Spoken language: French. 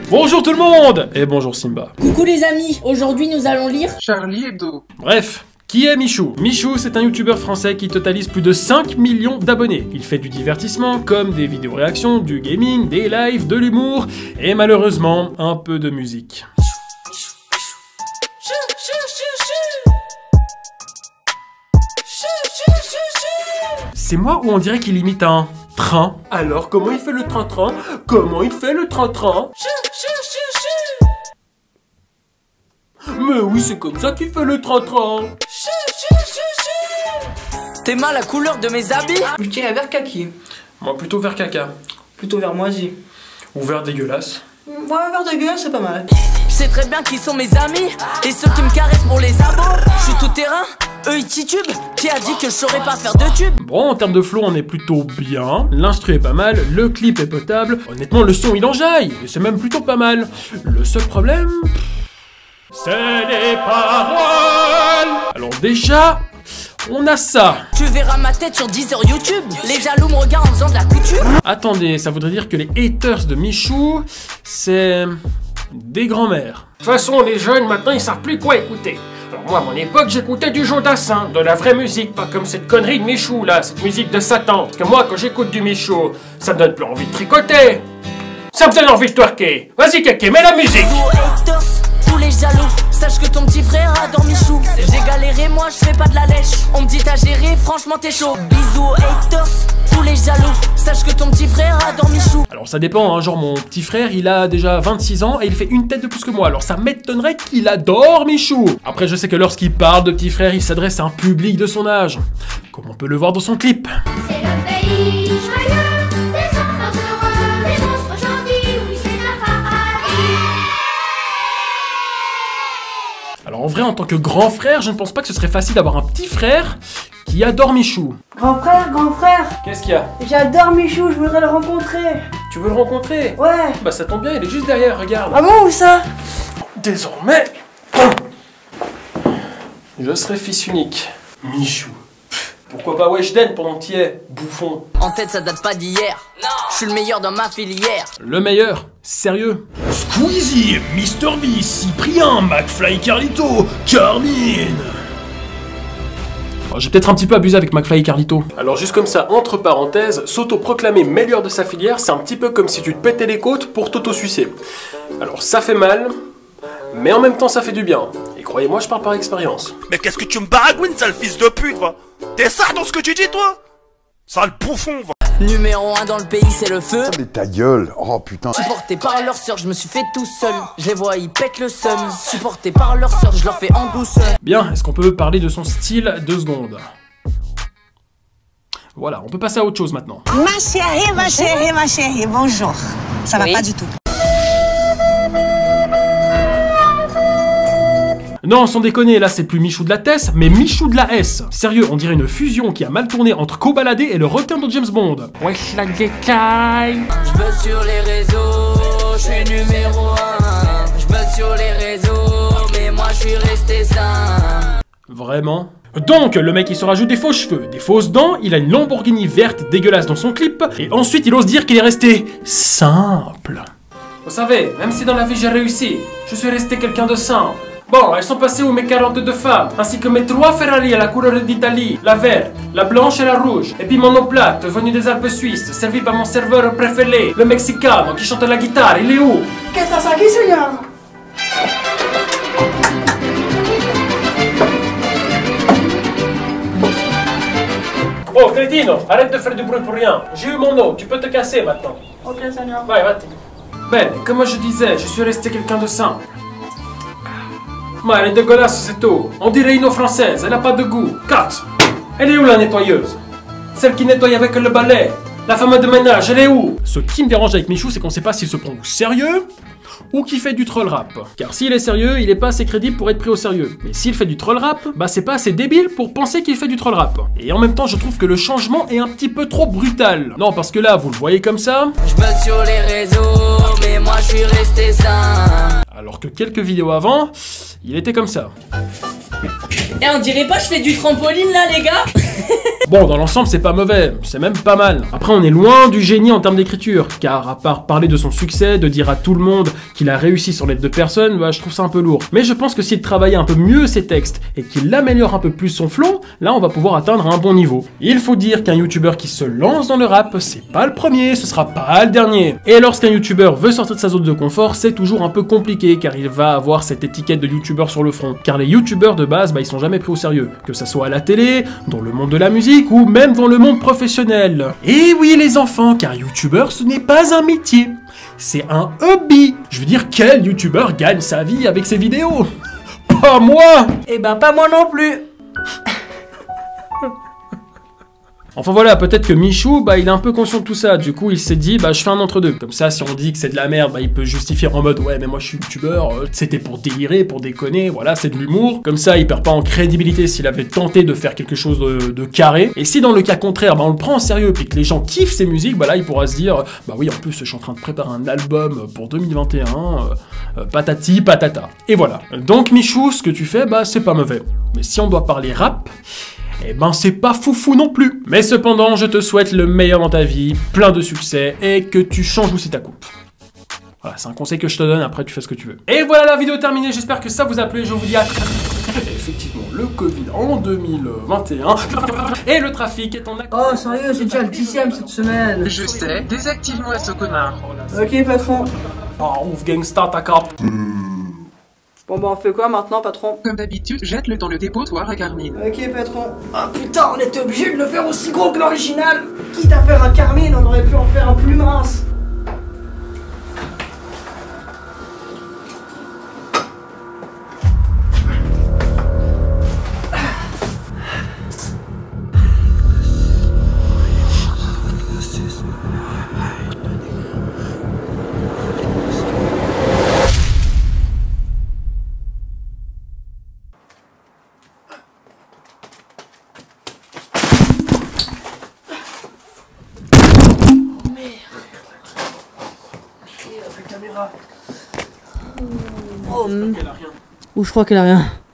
Bonjour tout le monde. Et bonjour Simba. Coucou les amis, aujourd'hui nous allons lire Charlie Hebdo. Bref. Qui est Michou? Michou, c'est un youtubeur français qui totalise plus de 5 millions d'abonnés. Il fait du divertissement, comme des vidéos réactions, du gaming, des lives, de l'humour, et malheureusement, un peu de musique. C'est moi ou on dirait qu'il imite un train? Alors, comment il fait le train-train? Comment il fait le train-train? Mais oui, c'est comme ça qu'il fait le train-train. T'aimes la couleur de mes habits? Je dirais vert kaki. Moi, plutôt vert caca. Plutôt vert moisi. Ou vert dégueulasse. Ouais, vert dégueulasse, c'est pas mal. Je sais très bien qui sont mes amis et ceux qui me caressent pour les abos. Je suis tout terrain, eux ils titubent. Qui a dit que je saurais pas faire de tube? Bon, en termes de flow, on est plutôt bien. L'instru est pas mal, le clip est potable. Honnêtement, le son, il enjaille. Et c'est même plutôt pas mal. Le seul problème... c'est les paroles. Alors déjà... on a ça. Tu verras ma tête sur 10 heures YouTube. Les jaloux me regardent en faisant de la couture. Attendez, ça voudrait dire que les haters de Michou, c'est... des grands-mères. De toute façon, les jeunes, maintenant, ils savent plus quoi écouter. Alors moi, à mon époque, j'écoutais du Jodassin, de la vraie musique, pas comme cette connerie de Michou, là, cette musique de Satan. Parce que moi, quand j'écoute du Michou, ça me donne plus envie de tricoter. Ça me donne envie de twerker. Vas-y, Kéké, mets la musique. Haters, tous les jaloux. Sache que ton petit frère adore Michou. J'ai galéré, moi je fais pas de la lèche. On me dit t'as géré, franchement t'es chaud. Bisous haters, tous les jaloux. Sache que ton petit frère adore Michou. Alors ça dépend, hein, genre mon petit frère, il a déjà 26 ans et il fait une tête de plus que moi. Alors ça m'étonnerait qu'il adore Michou. Après je sais que lorsqu'il parle de petit frère, il s'adresse à un public de son âge. Comme on peut le voir dans son clip. C'est le pays joyeux, des enfants heureux, des monstres gentils, oui c'est la paradis. Alors en vrai, en tant que grand frère, je ne pense pas que ce serait facile d'avoir un petit frère qui adore Michou. Grand frère, Qu'est-ce qu'il y a? j'adore Michou, je voudrais le rencontrer. Tu veux le rencontrer? Ouais. Bah ça tombe bien, il est juste derrière, regarde. Ah bon, où ça? Désormais, je serai fils unique. Michou. Pourquoi pas Weshden pendant que t'y es, bouffon? En tête ça date pas d'hier. Je suis le meilleur dans ma filière. Le meilleur? Sérieux? Squeezie, Mr V, Cyprien, McFly, Carlito, Carmine. J'ai peut-être un petit peu abusé avec McFly et Carlito. Alors juste comme ça, entre parenthèses, s'auto-proclamer meilleur de sa filière, c'est un petit peu comme si tu te pétais les côtes pour t'auto-sucer. Alors ça fait mal, mais en même temps ça fait du bien. Et croyez-moi, je parle par expérience. Mais qu'est-ce que tu me baragouines, sale fils de pute, va? T'es ça dans ce que tu dis, toi? Sale bouffon, va. Numéro 1 dans le pays c'est le feu. Mais ta gueule, oh putain. Supporté par leur sœur, je me suis fait tout seul. Je les vois, ils pètent le seum. Supporté par leur sœur, je leur fais en douceur. Bien, est-ce qu'on peut parler de son style 2 secondes? Voilà, on peut passer à autre chose maintenant. Ma chérie, bonjour. Ça va pas du tout. Non, sans déconner, là c'est plus Michou de la Tess, mais Michou de la S. Sérieux, on dirait une fusion qui a mal tourné entre Cobaladé et le requin de James Bond. Wesh la décaille. Je buzz sur les réseaux, je suis numéro 1. Je buzz sur les réseaux, mais moi je suis resté sain. Vraiment? Donc, le mec il se rajoute des faux cheveux, des fausses dents, il a une Lamborghini verte dégueulasse dans son clip, et ensuite il ose dire qu'il est resté simple. Vous savez, même si dans la vie j'ai réussi, je suis resté quelqu'un de simple. Bon, elles sont passées où mes 42 femmes, ainsi que mes 3 Ferrari à la couleur d'Italie, la verte, la blanche et la rouge, et puis mon oplate venu des Alpes suisses, servi par mon serveur préféré, le Mexicano qui chante la guitare, il est où? Qu'est-ce que ça qui, Seigneur? Oh, crétino, arrête de faire du bruit pour rien. J'ai eu mon eau, tu peux te casser maintenant. Ok, Seigneur. Ouais, va-t'y. Ben, comme je disais, je suis resté quelqu'un de simple. Mais elle est dégueulasse cette eau. On dirait une eau française, elle a pas de goût. Cut. Elle est où la nettoyeuse? Celle qui nettoie avec le balai. La femme de ménage, elle est où? Ce qui me dérange avec Michou, c'est qu'on sait pas s'il se prend au sérieux ou qu'il fait du troll rap. Car s'il est sérieux, il est pas assez crédible pour être pris au sérieux. Mais s'il fait du troll rap, bah c'est pas assez débile pour penser qu'il fait du troll rap. Et en même temps, je trouve que le changement est un petit peu trop brutal. Non, parce que là, vous le voyez comme ça. Je buzz sur les réseaux, mais moi je suis resté sain. Alors que quelques vidéos avant, il était comme ça. Et on dirait pas je fais du trampoline là les gars. Bon, dans l'ensemble, c'est pas mauvais, c'est même pas mal. Après, on est loin du génie en termes d'écriture, car à part parler de son succès, de dire à tout le monde qu'il a réussi sur l'aide de personne, bah, je trouve ça un peu lourd. Mais je pense que s'il travaillait un peu mieux ses textes et qu'il améliore un peu plus son flow, là, on va pouvoir atteindre un bon niveau. Il faut dire qu'un youtubeur qui se lance dans le rap, c'est pas le premier, ce sera pas le dernier. Et lorsqu'un youtubeur veut sortir de sa zone de confort, c'est toujours un peu compliqué, car il va avoir cette étiquette de youtubeur sur le front. Car les youtubeurs de base, bah, ils sont jamais pris au sérieux, que ça soit à la télé, dans le monde de la musique, ou même dans le monde professionnel. Et oui les enfants, car youtubeur ce n'est pas un métier, c'est un hobby. Je veux dire, quel youtubeur gagne sa vie avec ses vidéos? Pas moi. Eh ben pas moi non plus. Enfin voilà, peut-être que Michou, bah il est un peu conscient de tout ça, du coup il s'est dit, bah je fais un entre-deux. Comme ça, si on dit que c'est de la merde, bah il peut justifier en mode, ouais mais moi je suis youtubeur, c'était pour délirer, pour déconner, voilà, c'est de l'humour. Comme ça, il perd pas en crédibilité s'il avait tenté de faire quelque chose de carré. Et si dans le cas contraire, bah on le prend en sérieux, puis que les gens kiffent ses musiques, bah là il pourra se dire, bah oui en plus je suis en train de préparer un album pour 2021, patati patata. Et voilà. Donc Michou, ce que tu fais, bah c'est pas mauvais. Mais si on doit parler rap, eh ben c'est pas foufou non plus. Mais cependant, je te souhaite le meilleur dans ta vie, plein de succès, et que tu changes aussi ta coupe. Voilà, c'est un conseil que je te donne, après tu fais ce que tu veux. Et voilà, la vidéo est terminée, j'espère que ça vous a plu, je vous dis à très... Effectivement, le Covid en 2021, et le trafic est en... Oh sérieux, c'est déjà le 10ème cette semaine. Je sais, désactive-moi ce connard. Ok patron. Oh, ouf gangsta ta cape. Bon bah on fait quoi maintenant patron? Comme d'habitude, jette-le dans le dépotoir à Carmine. Ok patron. Ah putain, on était obligé de le faire aussi gros que l'original. Quitte à faire un Carmine, on aurait pu en faire un plus mince. Ou je crois qu'elle a rien.